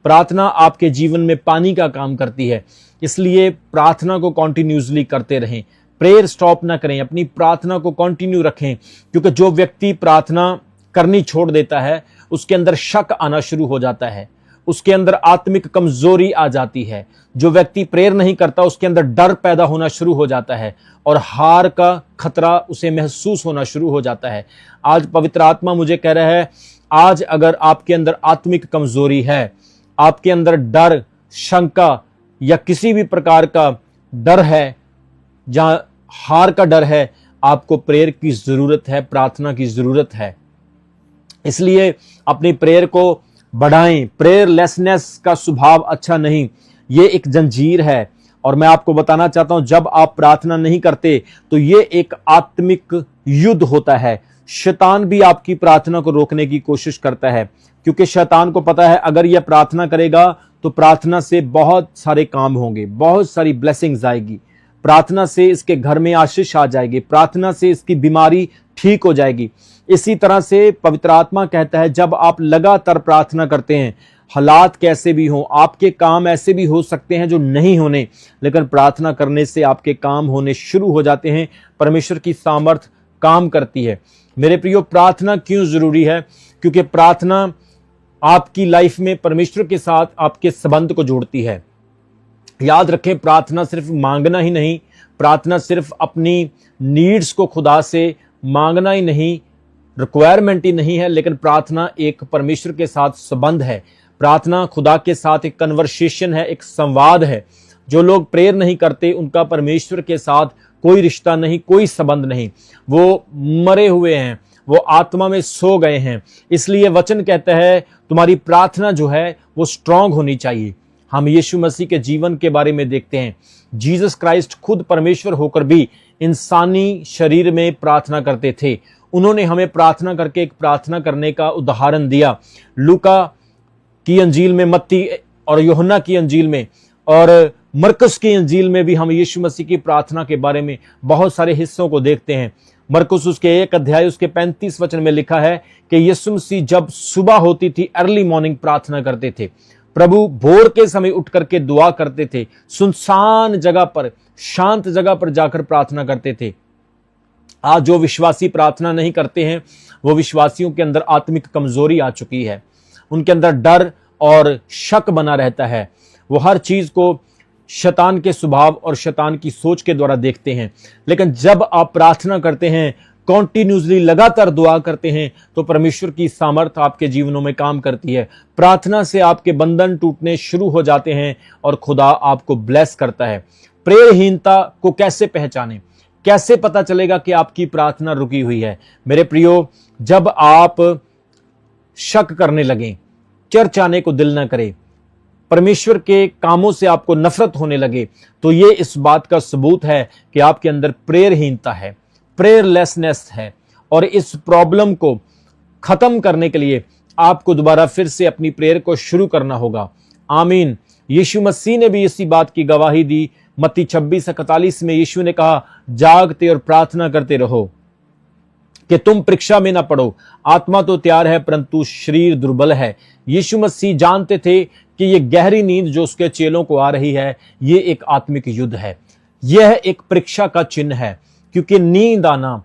प्रार्थना आपके जीवन में पानी का काम करती है, इसलिए प्रार्थना को कॉन्टिन्यूसली करते रहें। प्रेयर स्टॉप ना करें, अपनी प्रार्थना को कंटिन्यू रखें, क्योंकि जो व्यक्ति प्रार्थना करनी छोड़ देता है उसके अंदर शक आना शुरू हो जाता है, उसके अंदर आत्मिक कमजोरी आ जाती है। जो व्यक्ति प्रेयर नहीं करता उसके अंदर डर पैदा होना शुरू हो जाता है और हार का खतरा उसे महसूस होना शुरू हो जाता है। आज पवित्र आत्मा मुझे कह रहा है, आज अगर आपके अंदर आत्मिक कमजोरी है, आपके अंदर डर, शंका या किसी भी प्रकार का डर है, जहां हार का डर है, आपको प्रेयर की जरूरत है, प्रार्थना की जरूरत है। इसलिए अपनी प्रेयर को बढ़ाएं। प्रेयरलेसनेस का स्वभाव अच्छा नहीं, ये एक जंजीर है। और मैं आपको बताना चाहता हूं, जब आप प्रार्थना नहीं करते तो ये एक आत्मिक युद्ध होता है। शैतान भी आपकी प्रार्थना को रोकने की कोशिश करता है, क्योंकि शैतान को पता है अगर यह प्रार्थना करेगा तो प्रार्थना से बहुत सारे काम होंगे, बहुत सारी ब्लेसिंग्स आएगी, प्रार्थना से इसके घर में आशीष आ जाएगी, प्रार्थना से इसकी बीमारी ठीक हो जाएगी। इसी तरह से पवित्र आत्मा कहता है, जब आप लगातार प्रार्थना करते हैं, हालात कैसे भी हों, आपके काम ऐसे भी हो सकते हैं जो नहीं होने, लेकिन प्रार्थना करने से आपके काम होने शुरू हो जाते हैं। परमेश्वर की सामर्थ काम करती है। मेरे प्रियो, प्रार्थना क्यों जरूरी है? क्योंकि प्रार्थना आपकी लाइफ में परमेश्वर के साथ आपके संबंध को जोड़ती है। याद रखें, प्रार्थना सिर्फ मांगना ही नहीं, प्रार्थना सिर्फ अपनी नीड्स को खुदा से मांगना ही नहीं, रिक्वायरमेंट ही नहीं है, लेकिन प्रार्थना एक परमेश्वर के साथ संबंध है। प्रार्थना खुदा के साथ एक कन्वर्सेशन है, एक संवाद है। जो लोग प्रेयर नहीं करते उनका परमेश्वर के साथ कोई रिश्ता नहीं, कोई संबंध नहीं, वो मरे हुए हैं, वो आत्मा में सो गए हैं। इसलिए वचन कहता है तुम्हारी प्रार्थना जो है वो स्ट्रांग होनी चाहिए। हम यीशु मसीह के जीवन के बारे में देखते हैं, जीसस क्राइस्ट खुद परमेश्वर होकर भी इंसानी शरीर में प्रार्थना करते थे। उन्होंने हमें प्रार्थना करके एक प्रार्थना करने का उदाहरण दिया। लूका की अंजील में, मत्ती और यूहन्ना की अंजील में और मरकुस की अंजील में भी हम यीशु मसीह की प्रार्थना के बारे में बहुत सारे हिस्सों को देखते हैं। मरकुस उसके 1 अध्याय उसके 35 वचन में लिखा है कि यीशु मसीह जब सुबह होती थी, अर्ली मॉर्निंग प्रार्थना करते थे। प्रभु भोर के समय उठ करके दुआ करते थे, सुनसान जगह पर, शांत जगह पर जाकर प्रार्थना करते थे। आज जो विश्वासी प्रार्थना नहीं करते हैं, वो विश्वासियों के अंदर आत्मिक कमजोरी आ चुकी है। उनके अंदर डर और शक बना रहता है। वो हर चीज को शैतान के स्वभाव और शैतान की सोच के द्वारा देखते हैं। लेकिन जब आप प्रार्थना करते हैं, कॉन्टिन्यूसली लगातार दुआ करते हैं, तो परमेश्वर की सामर्थ आपके जीवनों में काम करती है। प्रार्थना से आपके बंधन टूटने शुरू हो जाते हैं और खुदा आपको ब्लेस करता है। प्रेरहीनता को कैसे पहचानें? कैसे पता चलेगा कि आपकी प्रार्थना रुकी हुई है? मेरे प्रियो, जब आप शक करने लगें, चर्च आने को दिल न करे, परमेश्वर के कामों से आपको नफरत होने लगे, तो ये इस बात का सबूत है कि आपके अंदर प्रेयरहीनता है, प्रेयरलेसनेस है। और इस प्रॉब्लम को खत्म करने के लिए आपको दोबारा फिर से अपनी प्रेयर को शुरू करना होगा। आमीन। यीशु मसीह ने भी इसी बात की गवाही दी। मत्ती 26:41 में यीशु ने कहा, जागते और प्रार्थना करते रहो कि तुम परीक्षा में ना पड़ो। आत्मा तो तैयार है परंतु शरीर दुर्बल है। यीशु मसीह जानते थे कि ये गहरी नींद जो उसके चेलों को आ रही है, ये एक आत्मिक युद्ध है, यह एक परीक्षा का चिन्ह है। क्योंकि नींद आना,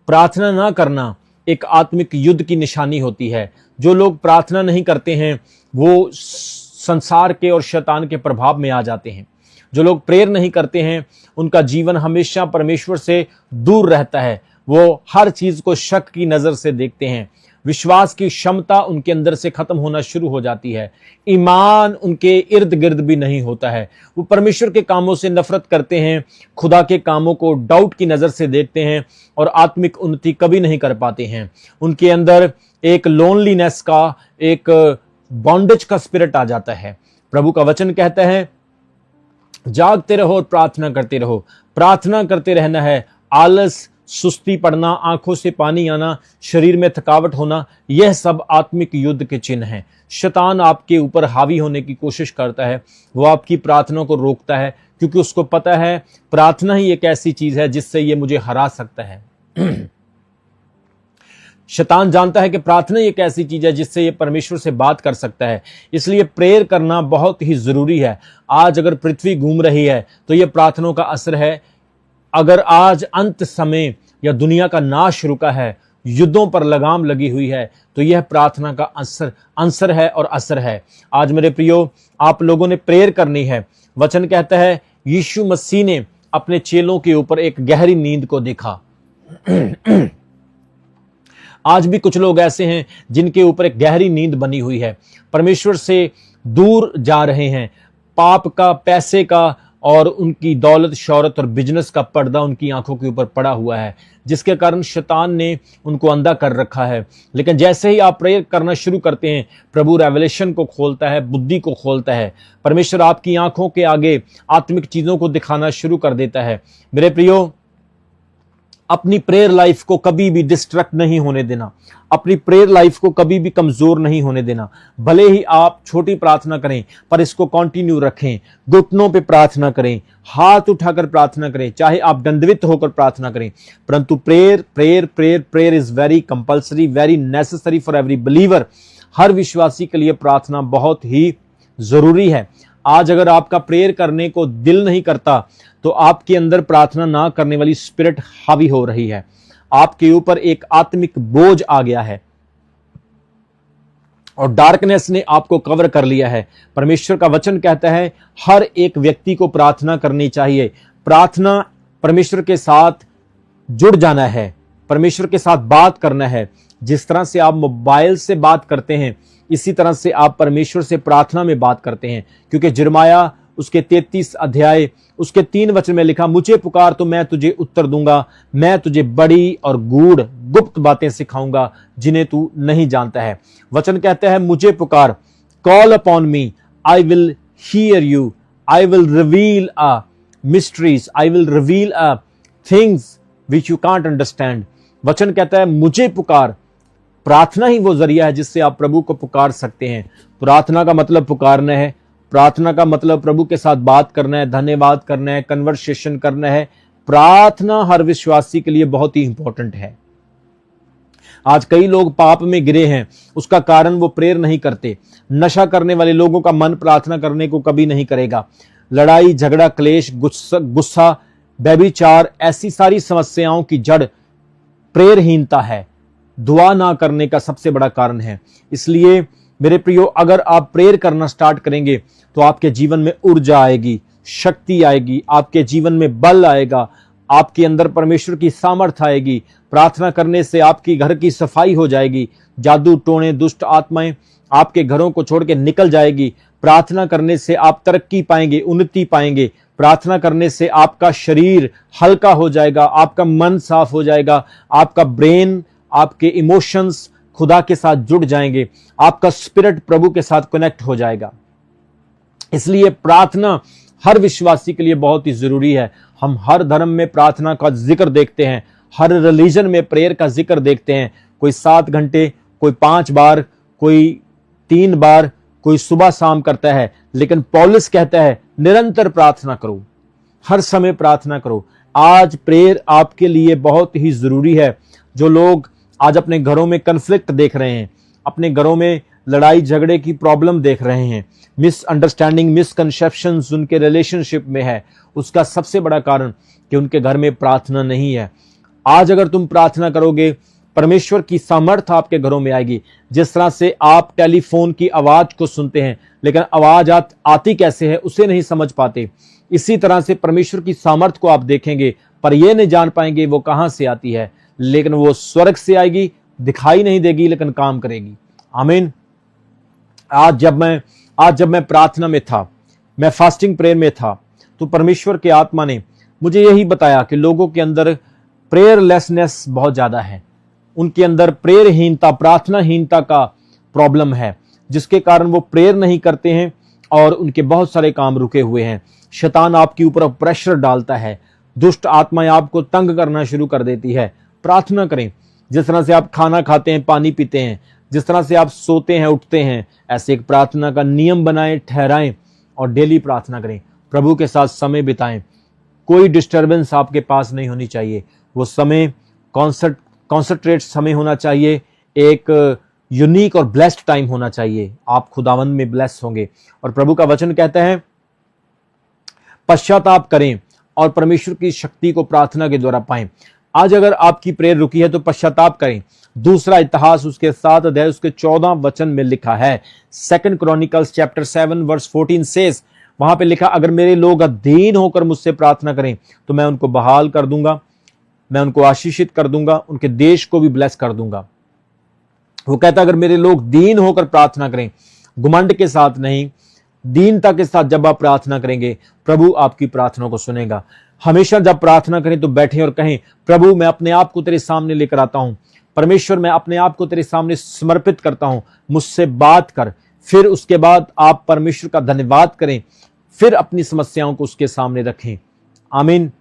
प्रार्थना ना करना एक आत्मिक युद्ध की निशानी होती है। जो लोग प्रार्थना नहीं करते हैं वो संसार के और शैतान के प्रभाव में आ जाते हैं। जो लोग प्रेयर नहीं करते हैं उनका जीवन हमेशा परमेश्वर से दूर रहता है। वो हर चीज को शक की नजर से देखते हैं। विश्वास की क्षमता उनके अंदर से खत्म होना शुरू हो जाती है। ईमान उनके इर्द गिर्द भी नहीं होता है। वो परमेश्वर के कामों से नफरत करते हैं, खुदा के कामों को डाउट की नजर से देखते हैं और आत्मिक उन्नति कभी नहीं कर पाते हैं। उनके अंदर एक लोनलीनेस का, एक बॉन्डेज का स्पिरिट आ जाता है। प्रभु का वचन कहता है, जागते रहो और प्रार्थना करते रहो। प्रार्थना करते रहना है। आलस, सुस्ती पड़ना, आंखों से पानी आना, शरीर में थकावट होना, यह सब आत्मिक युद्ध के चिन्ह हैं। शैतान आपके ऊपर हावी होने की कोशिश करता है। वो आपकी प्रार्थना को रोकता है, क्योंकि उसको पता है प्रार्थना ही एक ऐसी चीज है जिससे ये मुझे हरा सकता है। शैतान जानता है कि प्रार्थना एक ऐसी चीज है जिससे ये परमेश्वर से बात कर सकता है, इसलिए प्रेयर करना बहुत ही जरूरी है। आज अगर पृथ्वी घूम रही है तो ये प्रार्थनाओं का असर है। अगर आज अंत समय या दुनिया का नाश रुका है, युद्धों पर लगाम लगी हुई है, तो यह प्रार्थना का आंसर है और असर है। आज मेरे प्रियो, आप लोगों ने प्रेयर करनी है। वचन कहता है यीशु मसीह ने अपने चेलों के ऊपर एक गहरी नींद को देखा। आज भी कुछ लोग ऐसे हैं जिनके ऊपर एक गहरी नींद बनी हुई है, परमेश्वर से दूर जा रहे हैं। पाप का, पैसे का और उनकी दौलत, शौहरत और बिजनेस का पर्दा उनकी आंखों के ऊपर पड़ा हुआ है, जिसके कारण शैतान ने उनको अंधा कर रखा है। लेकिन जैसे ही आप प्रेयर करना शुरू करते हैं, प्रभु रेवलेशन को खोलता है, बुद्धि को खोलता है। परमेश्वर आपकी आंखों के आगे आत्मिक चीजों को दिखाना शुरू कर देता है। मेरे प्रियो, अपनी प्रेयर लाइफ को कभी भी डिस्ट्रैक्ट नहीं होने देना, अपनी प्रेयर लाइफ को कभी भी कमजोर नहीं होने देना। भले ही आप छोटी प्रार्थना करें, पर इसको कंटिन्यू रखें। घुटनों पे प्रार्थना करें, हाथ उठाकर प्रार्थना करें, चाहे आप दंडवित होकर प्रार्थना करें, परंतु prayer prayer prayer prayer is very compulsory, very necessary for every believer. हर विश्वासी के लिए प्रार्थना बहुत ही जरूरी है। आज अगर आपका प्रेयर करने को दिल नहीं करता, तो आपके अंदर प्रार्थना ना करने वाली स्पिरिट हावी हो रही है। आपके ऊपर एक आत्मिक बोझ आ गया है और डार्कनेस ने आपको कवर कर लिया है। परमेश्वर का वचन कहता है हर एक व्यक्ति को प्रार्थना करनी चाहिए। प्रार्थना परमेश्वर के साथ जुड़ जाना है, परमेश्वर के साथ बात करना है। जिस तरह से आप मोबाइल से बात करते हैं, इसी तरह से आप परमेश्वर से प्रार्थना में बात करते हैं। क्योंकि यिर्मयाह उसके 33 अध्याय उसके 3 वचन में लिखा, मुझे पुकार तो मैं तुझे उत्तर दूंगा, मैं तुझे बड़ी और गूढ़ गुप्त बातें सिखाऊंगा जिन्हें तू नहीं जानता है। वचन कहता है मुझे पुकार, call upon me, I will hear you, I will reveal a mysteries, I will reveal a things which you can't understand. वचन कहता है मुझे पुकार। प्रार्थना ही वो जरिया है जिससे आप प्रभु को पुकार सकते हैं। प्रार्थना का मतलब पुकारना है, प्रार्थना का मतलब प्रभु के साथ बात करना है, धन्यवाद करना है, कन्वर्सेशन करना है। प्रार्थना हर विश्वासी के लिए बहुत ही इंपॉर्टेंट है। आज कई लोग पाप में गिरे हैं, उसका कारण वो प्रेयर नहीं करते। नशा करने वाले लोगों का मन प्रार्थना करने को कभी नहीं करेगा। लड़ाई झगड़ा, क्लेश, गुस्सा, व्यभिचार, ऐसी सारी समस्याओं की जड़ प्रेयरहीनता है। दुआ ना करने का सबसे बड़ा कारण है। इसलिए मेरे प्रियो, अगर आप प्रेयर करना स्टार्ट करेंगे तो आपके जीवन में ऊर्जा आएगी, शक्ति आएगी, आपके जीवन में बल आएगा, आपके अंदर परमेश्वर की सामर्थ्य आएगी। प्रार्थना करने से आपकी घर की सफाई हो जाएगी, जादू टोने दुष्ट आत्माएं आपके घरों को छोड़ के निकल जाएगी। प्रार्थना करने से आप तरक्की पाएंगे, उन्नति पाएंगे। प्रार्थना करने से आपका शरीर हल्का हो जाएगा, आपका मन साफ हो जाएगा, आपका ब्रेन, आपके इमोशंस खुदा के साथ जुड़ जाएंगे, आपका स्पिरिट प्रभु के साथ कनेक्ट हो जाएगा। इसलिए प्रार्थना हर विश्वासी के लिए बहुत ही जरूरी है। हम हर धर्म में प्रार्थना का जिक्र देखते हैं, हर रिलीजन में प्रेयर का जिक्र देखते हैं। कोई 7 घंटे, कोई 5 बार, कोई 3 बार, कोई सुबह शाम करता है। लेकिन पौलुस कहता है निरंतर प्रार्थना करो, हर समय प्रार्थना करो। आज प्रेयर आपके लिए बहुत ही जरूरी है। जो लोग आज अपने घरों में कन्फ्लिक्ट देख रहे हैं, अपने घरों में लड़ाई झगड़े की प्रॉब्लम देख रहे हैं, मिसअंडरस्टैंडिंग, मिसकंसेप्शंस उनके रिलेशनशिप में है, उसका सबसे बड़ा कारण कि उनके घर में प्रार्थना नहीं है। आज अगर तुम प्रार्थना करोगे, परमेश्वर की सामर्थ आपके घरों में आएगी। जिस तरह से आप टेलीफोन की आवाज को सुनते हैं, लेकिन आवाज आती कैसे है उसे नहीं समझ पाते, इसी तरह से परमेश्वर की सामर्थ को आप देखेंगे, पर यह नहीं जान पाएंगे वो कहां से आती है। लेकिन वो स्वर्ग से आएगी, दिखाई नहीं देगी लेकिन काम करेगी। आमीन। आज जब मैं प्रार्थना में था, मैं फास्टिंग प्रेयर में था, तो परमेश्वर के आत्मा ने मुझे यही बताया कि लोगों के अंदर प्रेयरलेसनेस बहुत ज्यादा है। उनके अंदर प्रेयरहीनता, प्रार्थनाहीनता का प्रॉब्लम है, जिसके कारण वो प्रेयर नहीं करते हैं और उनके बहुत सारे काम रुके हुए हैं। शैतान आपके ऊपर प्रेशर डालता है, दुष्ट आत्माएं आपको तंग करना शुरू कर देती है। प्रार्थना करें। जिस तरह से आप खाना खाते हैं, पानी पीते हैं, जिस तरह से आप सोते हैं, उठते हैं, ऐसे एक प्रार्थना का नियम बनाएं, ठहराएं और डेली प्रार्थना करें। प्रभु के साथ समय बिताएं। कोई डिस्टर्बेंस आपके पास नहीं होनी चाहिए। वो समय कॉन्सर्ट कॉन्सेंट्रेट समय होना चाहिए, एक यूनिक और ब्लेस्ड टाइम होना चाहिए। आप खुदावंद में ब्लेस होंगे। और प्रभु का वचन कहता है पश्चाताप करें और परमेश्वर की शक्ति को प्रार्थना के द्वारा पाएं। आज अगर आपकी प्रेयर रुकी है तो पश्चाताप करें। दूसरा इतिहास उसके 7 अध्याय उसके 14 वचन में लिखा है, 2 क्रॉनिकल्स चैप्टर 7 वर्स 14 सेज, वहां पे लिखा, अगर मेरे लोग अधीन होकर मुझसे प्रार्थना करें तो मैं उनको बहाल कर दूंगा, मैं उनको आशीषित कर दूंगा, उनके देश को भी ब्लेस कर दूंगा। वो कहता अगर मेरे लोग दीन होकर प्रार्थना करें, घुमंड के साथ नहीं, दीनता के साथ जब आप प्रार्थना करेंगे प्रभु आपकी प्रार्थना को सुनेगा। हमेशा जब प्रार्थना करें तो बैठें और कहें, प्रभु मैं अपने आप को तेरे सामने लेकर आता हूं, परमेश्वर मैं अपने आप को तेरे सामने समर्पित करता हूं, मुझसे बात कर। फिर उसके बाद आप परमेश्वर का धन्यवाद करें, फिर अपनी समस्याओं को उसके सामने रखें। आमीन।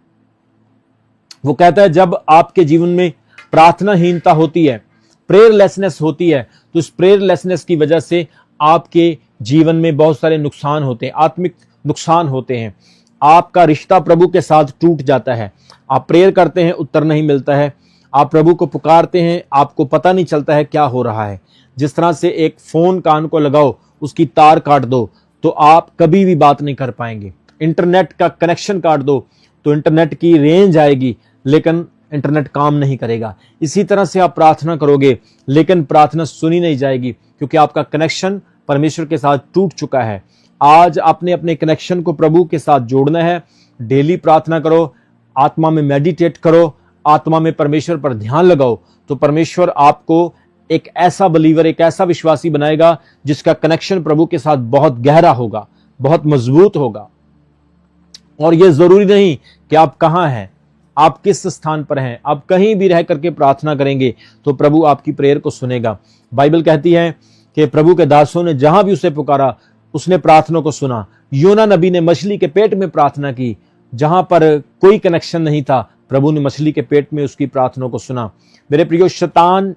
वो कहता है जब आपके जीवन में प्रार्थनाहीनता होती है, प्रेयरलेसनेस होती है, तो इस प्रेयरलेसनेस की वजह से आपके जीवन में बहुत सारे नुकसान होते हैं, आत्मिक नुकसान होते हैं। आपका रिश्ता प्रभु के साथ टूट जाता है। आप प्रेयर करते हैं, उत्तर नहीं मिलता है, आप प्रभु को पुकारते हैं, आपको पता नहीं चलता है क्या हो रहा है। जिस तरह से एक फोन कान को लगाओ, उसकी तार काट दो तो आप कभी भी बात नहीं कर पाएंगे। इंटरनेट का कनेक्शन काट दो तो इंटरनेट की रेंज आएगी लेकिन इंटरनेट काम नहीं करेगा। इसी तरह से आप प्रार्थना करोगे लेकिन प्रार्थना सुनी नहीं जाएगी, क्योंकि आपका कनेक्शन परमेश्वर के साथ टूट चुका है। आज आपने अपने कनेक्शन को प्रभु के साथ जोड़ना है। डेली प्रार्थना करो, आत्मा में मेडिटेट करो, आत्मा में परमेश्वर पर ध्यान लगाओ, तो परमेश्वर आपको एक ऐसा बिलीवर, एक ऐसा विश्वासी बनाएगा जिसका कनेक्शन प्रभु के साथ बहुत गहरा होगा, बहुत मजबूत होगा। और यह जरूरी नहीं कि आप कहां हैं, आप किस स्थान पर हैं, आप कहीं भी रह करके प्रार्थना करेंगे तो प्रभु आपकी प्रेयर को सुनेगा। बाइबल कहती है कि प्रभु के दासों ने जहां भी उसे पुकारा उसने प्रार्थना को सुना। योना नबी ने मछली के पेट में प्रार्थना की, जहां पर कोई कनेक्शन नहीं था, प्रभु ने मछली के पेट में उसकी प्रार्थना को सुना। मेरे प्रियो, शैतान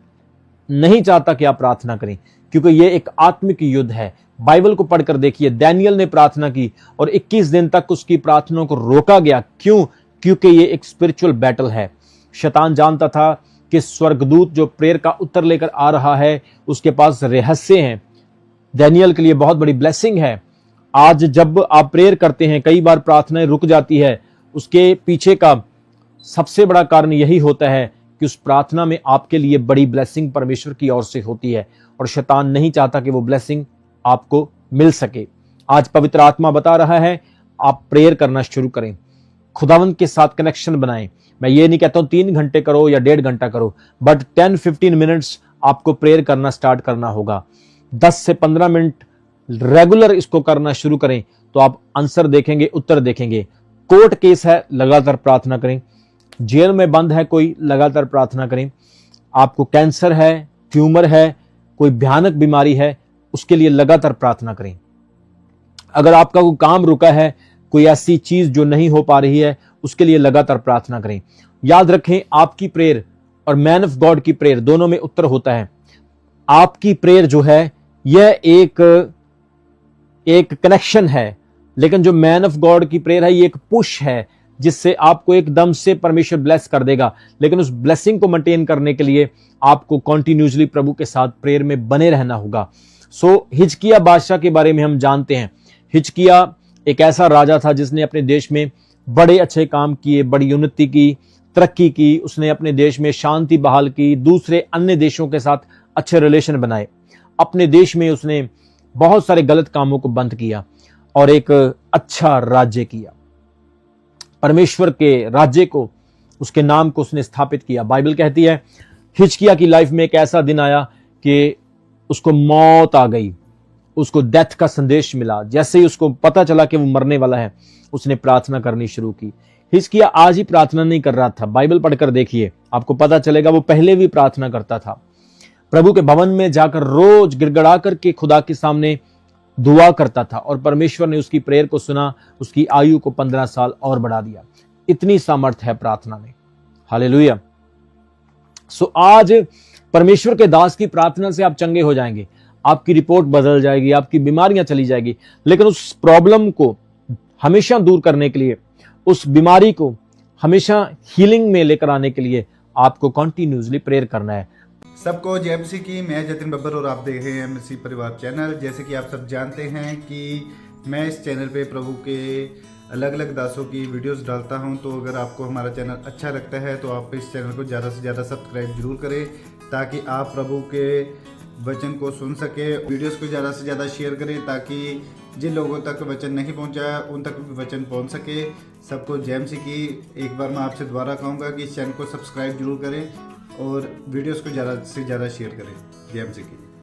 नहीं चाहता कि आप प्रार्थना करें, क्योंकि यह एक आत्मिक युद्ध है। बाइबल को पढ़कर देखिए, दानियल ने प्रार्थना की और 21 दिन तक उसकी प्रार्थना को रोका गया। क्यों? क्योंकि ये एक स्पिरिचुअल बैटल है। शैतान जानता था कि स्वर्गदूत जो प्रेयर का उत्तर लेकर आ रहा है उसके पास रहस्य हैं। दानियल के लिए बहुत बड़ी ब्लेसिंग है। आज जब आप प्रेयर करते हैं, कई बार प्रार्थनाएं रुक जाती है, उसके पीछे का सबसे बड़ा कारण यही होता है कि उस प्रार्थना में आपके लिए बड़ी ब्लेसिंग परमेश्वर की ओर से होती है और शैतान नहीं चाहता कि वो ब्लेसिंग आपको मिल सके। आज पवित्र आत्मा बता रहा है आप प्रेयर करना शुरू करें, खुदावंद के साथ कनेक्शन बनाएं। मैं ये नहीं कहता हूं 3 घंटे करो या 1.5 घंटा करो, बट 10-15 मिनट्स आपको प्रेयर करना स्टार्ट करना होगा। 10 से 15 मिनट रेगुलर इसको करना शुरू करें तो आप आंसर देखेंगे, उत्तर देखेंगे। कोर्ट केस है, लगातार प्रार्थना करें। जेल में बंद है कोई, लगातार प्रार्थना करें। आपको कैंसर है, ट्यूमर है, कोई भयानक बीमारी है, उसके लिए लगातार प्रार्थना करें। अगर आपका कोई काम रुका है, कोई ऐसी चीज जो नहीं हो पा रही है, उसके लिए लगातार प्रार्थना करें। याद रखें, आपकी प्रेयर और मैन ऑफ गॉड की प्रेयर दोनों में उत्तर होता है। आपकी प्रेयर जो है यह एक कनेक्शन है, लेकिन जो मैन ऑफ गॉड की प्रेयर है ये एक पुश है जिससे आपको एकदम से परमेश्वर ब्लेस कर देगा। लेकिन उस ब्लेसिंग को मेंटेन करने के लिए आपको कॉन्टिन्यूसली प्रभु के साथ प्रेयर में बने रहना होगा। हिजकिया बादशाह के बारे में हम जानते हैं। हिजकिया एक ऐसा राजा था जिसने अपने देश में बड़े अच्छे काम किए, बड़ी उन्नति की, तरक्की की। उसने अपने देश में शांति बहाल की, दूसरे अन्य देशों के साथ अच्छे रिलेशन बनाए। अपने देश में उसने बहुत सारे गलत कामों को बंद किया और एक अच्छा राज्य किया। परमेश्वर के राज्य को, उसके नाम को उसने स्थापित किया। बाइबल कहती है हिजकिया की लाइफ में एक ऐसा दिन आया कि उसको मौत आ गई, उसको डेथ का संदेश मिला। जैसे ही उसको पता चला कि वो मरने वाला है, उसने प्रार्थना करनी शुरू की। हिजकिया आज ही प्रार्थना नहीं कर रहा था, बाइबल पढ़कर देखिए, आपको पता चलेगा वो पहले भी प्रार्थना करता था। प्रभु के भवन में जाकर रोज गिड़गिड़ा करके खुदा के सामने दुआ करता था और परमेश्वर ने उसकी प्रेयर को सुना, उसकी आयु को 15 साल और बढ़ा दिया। इतनी सामर्थ है प्रार्थना में। हालेलुया। आज परमेश्वर के दास की प्रार्थना से आप चंगे हो जाएंगे, आपकी रिपोर्ट बदल जाएगी, आपकी बीमारियां चली जाएगी। लेकिन उस प्रॉब्लम को हमेशा दूर करने के लिए, उस बीमारी को हमेशा हीलिंग में लेकर आने के लिए आपको कंटिन्यूसली प्रेयर करना है। सबको जय मसीह की। मैं जतिन बब्बर और आप देख रहे हैं मसीह परिवार चैनल। जैसे कि आप सब जानते हैं कि मैं इस चैनल पे प्रभु के अलग अलग दासों की वीडियोस डालता हूं, तो अगर आपको हमारा चैनल अच्छा लगता है तो आप इस चैनल को ज़्यादा से ज़्यादा सब्सक्राइब जरूर करें, ताकि आप प्रभु के वचन को सुन सके। वीडियोस को ज़्यादा से ज़्यादा शेयर करें, ताकि जिन लोगों तक वचन नहीं पहुंचा उन तक भी वचन पहुंच सके। सबको जय मसीह की। एक बार मैं आपसे दोबारा कहूँगा कि इस चैनल को सब्सक्राइब जरूर करें और वीडियोस को ज़्यादा से ज़्यादा शेयर करें। जय मसीह की।